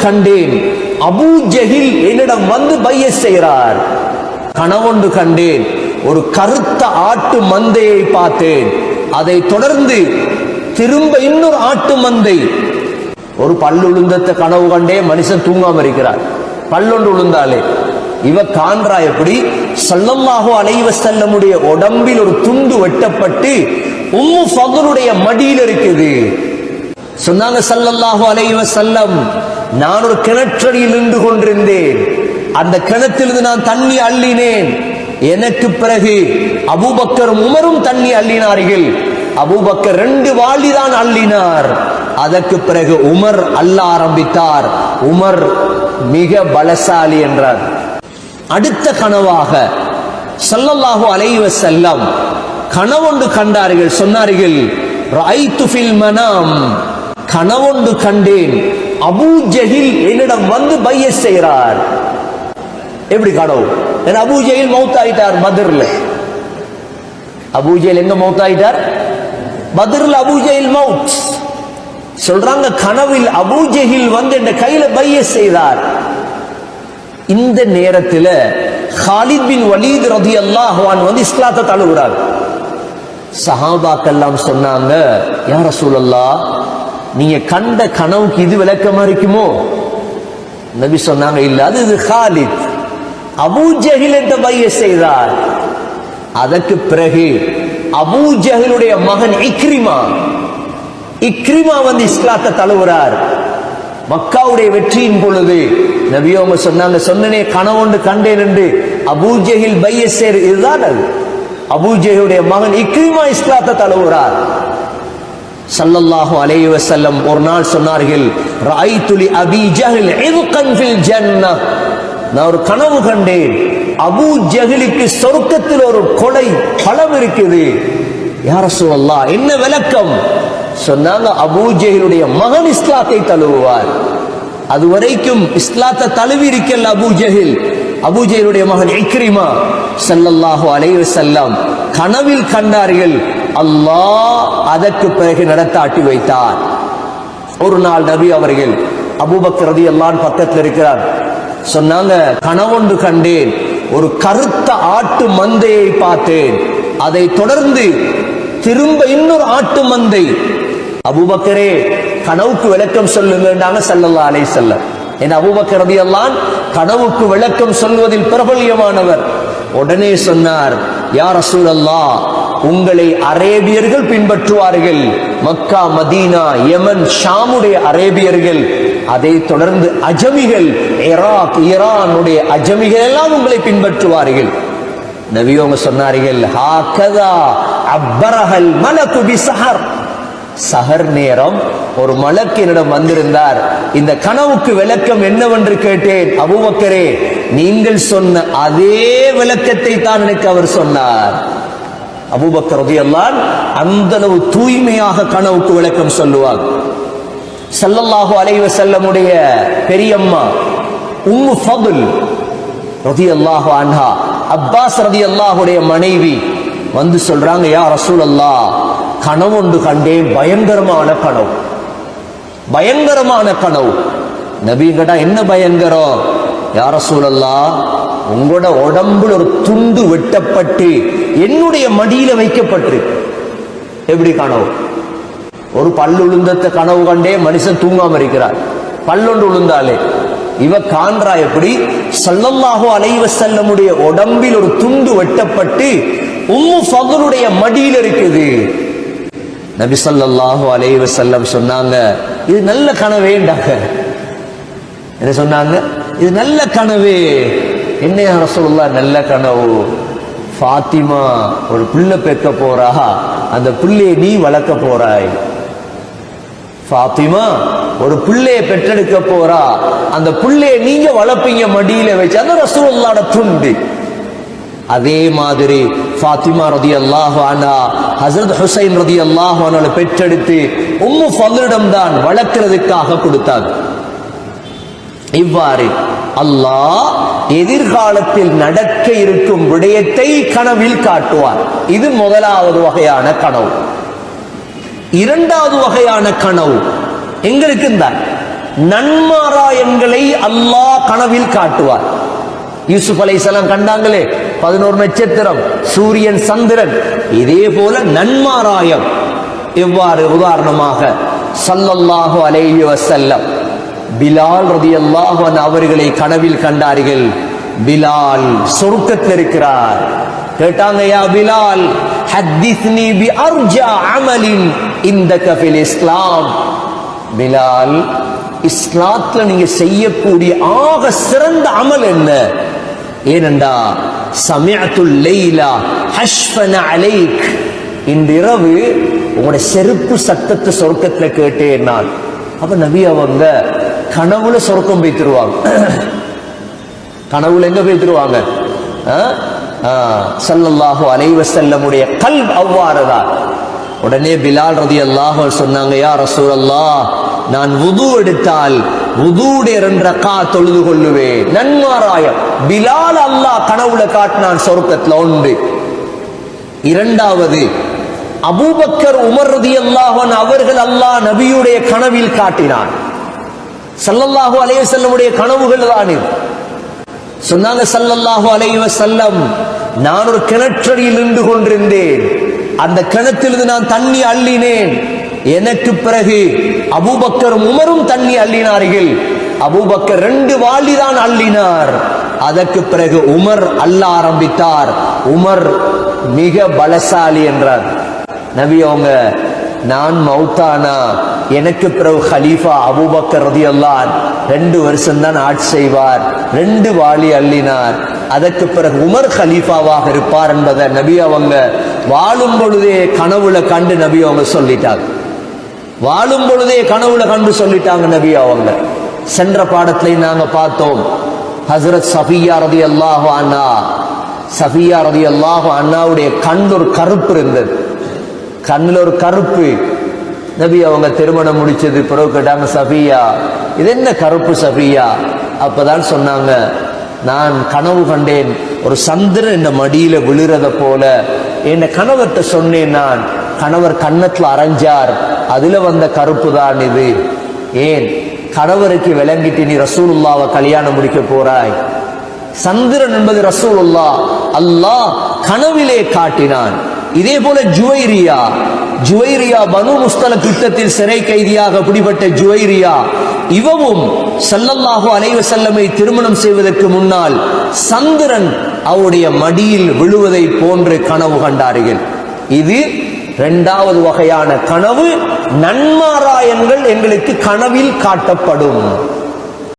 கண்டேன், அபூ ஜஹில் என்னிடம் வந்து பையத் செய்கிறார். கனவொன்று கண்டேன், ஒரு கருத்த ஆட்டு மந்தையை பார்த்தேன். அதை தொடர்ந்து திரும்ப இன்னொரு ஆட்டு மந்தை. ஒரு பல்லு உளுந்தத்தை கனவு கண்டே மனுஷன் தூங்காம இருக்கிறார். பல்லொன்று உளுந்தாலே இவ காண்றா எப்படி? ஸல்லல்லாஹு அலைஹி வஸல்லமுடைய உடம்பில் ஒரு துண்டு வெட்டப்பட்டு உம்மு ஃபதுலுடைய மடியில் இருக்குது. சொன்னாங்க ஸல்லல்லாஹு அலைஹி வஸல்லம், நான் ஒரு கிணற்றடியில் நின்று கொண்டிருந்தேன். அந்த கிணற்றிலிருந்து நான் தண்ணி அள்ளினேன். எனக்கு பிறகு அபூபக்கரும் உமரும் தண்ணி அள்ளினார்கள். அபூபக்கர் 2 வாளி தான் அள்ளினார். அதற்கு பிறகு உமர் அள்ள ஆரம்பித்தார். உமர் மிக பலசாலி என்றார். அடுத்த கனவாக ஸல்லல்லாஹு அலைஹி வஸல்லம் கனவொன்று கண்டார்கள். சொன்னார்கள், ரஅய்து ஃபில் மனாம், கனவொன்று கண்டேன், அபூ ஜஹில் என்னிடம் வந்து பையத் செய்கிறார். எப்படி கனவு? அபூ ஜஹில் மௌத் ஆயிட்டார் பத்ர்ல. அபூ ஜஹில் எங்க மௌத் ஆயிட்டார்? பத்ர்ல அபூ ஜஹில் மௌத். சொல்றாங்க, கனவில் அபூ ஜஹில் வந்து என் கையில பையத் செய்தார். இந்த நேரத்தில் ஹாலித் பின் வலீத் ரலியல்லாஹு அன்ஹு வந்து இஸ்லாத்தை தழுவுறார். சஹாபாக்கெல்லாம் சொன்னாங்க, யா ரசூலல்லாஹ், நீங்க கண்ட கனவுக்கு இது விளக்கமா இருக்குமோ? நபி சொன்னாங்க, இல்ல, அது இது ஹாலித், அபூ ஜஹில் என்ற பையத் செய்தார். அதற்கு பிறகு அபூ ஜஹிலுடைய மகன் இக்ரிமா வந்து இஸ்லாத்தை தழுவுறார். மக்காவுடைய வெற்றியின் பொழுது நபி அவங்க சொன்னாங்க, சொன்னனே கனவொன்று கண்டேன் என்று அபூ ஜஹில் பையத் செய்து, இதுதான் அது. அபூ ஜஹிலுடைய மகன் இக்ரிமா இஸ்லாத்தை தழுவுறார். ஸல்லல்லாஹு அலைஹி வஸல்லம் ஒரு நாள் சொன்னார்கள், ரஅய்து லி அபீ ஜஹில் இர்கன் ஃபில் ஜன்னah, நான் ஒரு கனவு கண்டேன், அபூ ஜஹிலுக்கு சொர்க்கத்தில் ஒரு கொடை பழம் இருக்குது. யா ரசூலல்லாஹ், என்ன விளக்கம்? சொன்னாங்க, அபூ ஜஹிலுடைய மகன் இஸ்லாத்தை தழுவுவார். அதுவரைக்கும் இஸ்லாத்தை தழுவி இருக்கல் அபூ ஜஹில். அபூ ஜஹிலுடைய மகன் இக்ரிமா. ஸல்லல்லாஹு அலைஹி வஸல்லம் கனவில் கண்டார்கள். அல்லாஹ் அதற்கு பிறகு நடத்தாட்டி வைத்தார். ஒரு நாள் நபி அவர்கள் அபூபக்கர் ரலியல்லாஹு அன்ஹு பக்கத்தில் இருக்கிறார். சொன்னாங்க, கனவொன்று கண்டேன், ஒரு கருத்த ஆட்டு மந்தையை பார்த்தேன். அதை தொடர்ந்து திரும்ப இன்னொரு ஆட்டு மந்தை. அபூபக்கரே, கனவுக்கு விளக்கம் சொல்லுங்க ஸல்லல்லாஹு அலைஹி வஸல்லம். என் அபூபக்கர் ரலியல்லாஹு அன்ஹு கனவுக்கு விளக்கம் சொல்வதில் பிரபல்யமானவர். உடனே சொன்னார், யா ரசூலல்லாஹ், உங்களை அரேபியர்கள் பின்பற்றுவார்கள். மக்கா, மதீனா, யமன், ஷாமுடைய அரேபியர்கள், அதை தொடர்ந்து அஜமிகள், ஈராக், ஈரானுடைய அஜமிகள் எல்லாம் உங்களை பின்பற்றுவார்கள். நபியோங்க சொன்னார்கள், ஹாகதா அப்பரஹல் மலகு பிஸஹர், சஹர் நேரம் ஒரு மலக்கு என்னிடம் வந்திருந்தார். இந்த கனவுக்கு விளக்கம் என்னவென்று கேட்டேன். அபூபக்கரே, நீங்கள் சொன்ன அதே விளக்கத்தை தான் எனக்கு அவர் சொன்னார். அபூபக்கர் ரலியல்லாஹு அன்ஹு அந்த அளவு தூய்மையாக கனவுக்கு விளக்கம் சொல்லுவார். ஸல்லல்லாஹு அலைஹி வஸல்லமுடைய பெரியம்மா உம்மு ஃபதுல் ரலியல்லாஹு அன்ஹா, அப்பாஸ் ரலியல்லாஹுடைய மனைவி வந்து சொல்றாங்க, யா ரசூலல்லாஹ், கனவொன்று கண்டேன், பயங்கரமான கனவு, பயங்கரமான கனவு. நபி கேட்டா, என்ன பயங்கரம்? யா ரசூலல்லாஹ், உங்களோட உடம்புல ஒரு துண்டு வெட்டப்பட்டு என்னுடைய மடியில வைக்கப்பட்டு. எப்படி கனவு? ஒரு பல்லு உளுந்தத்தை கனவு கண்டே மனுஷன் தூங்காம இருக்கிறார். பல்லொன்று உளுந்தாலே இவ காண்றா எப்படி? ஸல்லல்லாஹு அலைஹி வஸல்லமுடைய உடம்பில் ஒரு துண்டு வெட்டப்பட்டு உம்மு ஃபதுலுடைய மடியில் இருக்குது. நபி ஸல்லல்லாஹு அலைஹி வஸல்லம் சொன்னாங்க, இது நல்ல கனவேண்டாங்க. என்ன சொன்னாங்க? இது நல்ல கனவே. என்ன யா ரசூலுல்லாஹ் நல்ல கனவு? ஃபாத்திமா ஒரு பிள்ளை பெக்க போறா, அந்த பிள்ளையை நீ வளர்க்க போறாய். ஃபாத்திமா ஒரு பிள்ளையை பெற்றெடுக்க போறா, அந்த பிள்ளையை நீங்க வளர்ப்பீங்க மடியில வச்சு. அந்த ரசூலுல்லாஹ்வோட துண்டு. அதே மாதிரி ஃபாத்திமா ரலியல்லாஹு அன்ஹா ஹஜ்ரத் ஹுசைன் ரலியல்லாஹு அன்ஹு பெற்றெடுத்து உம்மு ஃபதுலிடம் தான் வளர்க்கிறதுக்காக கொடுத்தாங்க. இவ்வாறு அல்லாஹ் எதிர்காலத்தில் நடக்க இருக்கும் விடயத்தை கனவில் காட்டுவார். இது முதலாவது வகையான கனவு. இரண்டாவது வகையான கனவு எங்களுக்கு தான் நன்மாராயங்களை அல்லாஹ் கனவில் காட்டுவார். யூசுப் அலைஹிஸ்ஸலாம் கண்டாங்களே 11 நட்சத்திரம், சூரியன், சந்திரன். இதே போல நன்மாராயம் எவ்வாறு? உதாரணமாக ஸல்லல்லாஹு அலைஹி வஸல்லம் பிலால் ரலியல்லாஹு அன்ஹு அவர்களை கனவில் கண்டார்கள். பிலால் சொர்க்கத்தில் இருக்கிறார். கேட்டாங்க, யா பிலால் ஹத்திஸ்னி பி அர்ஜா அமலின் இந்தக ஃபில் இஸ்லாம். பிலால், இஸ்லாத்துல நீங்க செய்யக்கூடிய ஆக சிறந்த அமல் என்ன? ஏனென்றா சமிஅத்துல் லைலா ஹஷ்ஃபன அலைக், இன்றிரவு உங்களுடைய செருப்பு சத்தத்தை சொர்க்கத்துல கேட்டேன் நான். அப்ப நபி அவங்க கனவுல சொர்க்கம் போய்த்திருவாங்க. கனவுல எங்க போய்த்திருவாங்க? ஸல்லல்லாஹு அலைஹி வஸல்லமுடைய கல்ப் அவ்வாறுதான். உடனே பிலால் ரலியல்லாஹு அன்ஹு சொன்னாங்க, யா ரசூலல்லாஹ், நான் வுது எடுத்தால் வுதுவுடைய 2 ரக்காத் தொழுது கொள்ளுவேன். நன்மாராயம் பிலால் அல்லாஹ் கனவுல காட்டினான் சொர்க்கத்துல. ஒன்று. இரண்டாவது, அபூபக்கர் உமர் ரலியல்லாஹு அன்ஹு அவர்கள் அல்லாஹ் நபியுடைய கனவில் காட்டினான். ஸல்லல்லாஹு அலைஹி வஸல்லமுடைய கனவுகள் தான் இது. சொன்னாங்க ஸல்லல்லாஹு அலைஹி வஸல்லம், நான் ஒரு கிணற்றடியில் நின்று கொண்டிருந்தேன். அந்த கிணற்றிலிருந்து நான் தண்ணி அள்ளினேன். எனக்கு பிறகு அபூபக்கரும் உமரும் தண்ணி அள்ளினார்கள். அபூபக்கர் 2 வாளி தான் அள்ளினார். அதற்கு பிறகு உமர் அள்ள ஆரம்பித்தார். உமர் மிக பலசாலி என்றார். நபி அவங்க, நான் மௌத்தானா எனக்கு பிறகு கலீஃபா அபூபக்கர் ரலியல்லாஹு அன்ஹு 2 வருஷம் தான் ஆட்சி செய்வார். 2 வாளி அள்ளினார். அதற்கு பிறகு உமர் கலீஃபாவாக இருப்பார் என்பதை நபி அவங்க வாழும் பொழுதே கனவுல கண்டு நபி அவங்க சொல்லிட்டாங்க. வாழும் பொழுதே கனவுல கண்டு சொல்லிட்டாங்க நபி அவங்க. சென்ற பாடத்திலே நாங்க பார்த்தோம், ஹஜ்ரத் சஃபியா ரலியல்லாஹு அன்ஹா, சஃபியா ரலியல்லாஹு அன்ஹாவுடைய கண்ணில் ஒரு கருப்பு இருந்தது. கண்ணில் ஒரு கருப்பு. நபி அவங்க திருமணம் முடிச்சது பிறகு கேட்டாங்க, சஃபியா இது என்ன கருப்பு சஃபியா? அப்பதான் சொன்னாங்க, நான் கனவு கண்டேன், ஒரு சந்திரன் இந்த மடியில விழுறத போல. என்ன கணவர்கிட்ட சொன்னேன் நான். கணவர் கன்னத்துல அரைஞ்சார். அதுல வந்த கருப்பு தான் இது. ஏன்? கணவருக்கு விளங்கிட்டு நீ ரசூலுல்லாவை கல்யாணம் முடிக்க போறாய். சந்திரன் என்பது ரசூலுல்லாஹ் அல்லாஹ் கனவிலே காட்டினான். இதே போல ஜுவைரியா பனு முஸ்தலக் யுத்தத்தில் சிறை கைதியாக பிடிபட்ட ஜுவைரியா, இவவும் ஸல்லல்லாஹு அலைஹி வஸல்லமை திருமணம் செய்வதற்கு முன்னால் சந்திரன் அவருடைய மடியில் விழுவதை போன்று கனவு கண்டார்கள். இது 2வது வகையான கனவு. நன்மாராயங்கள் எங்களுக்கு கனவில் காட்டப்படும்.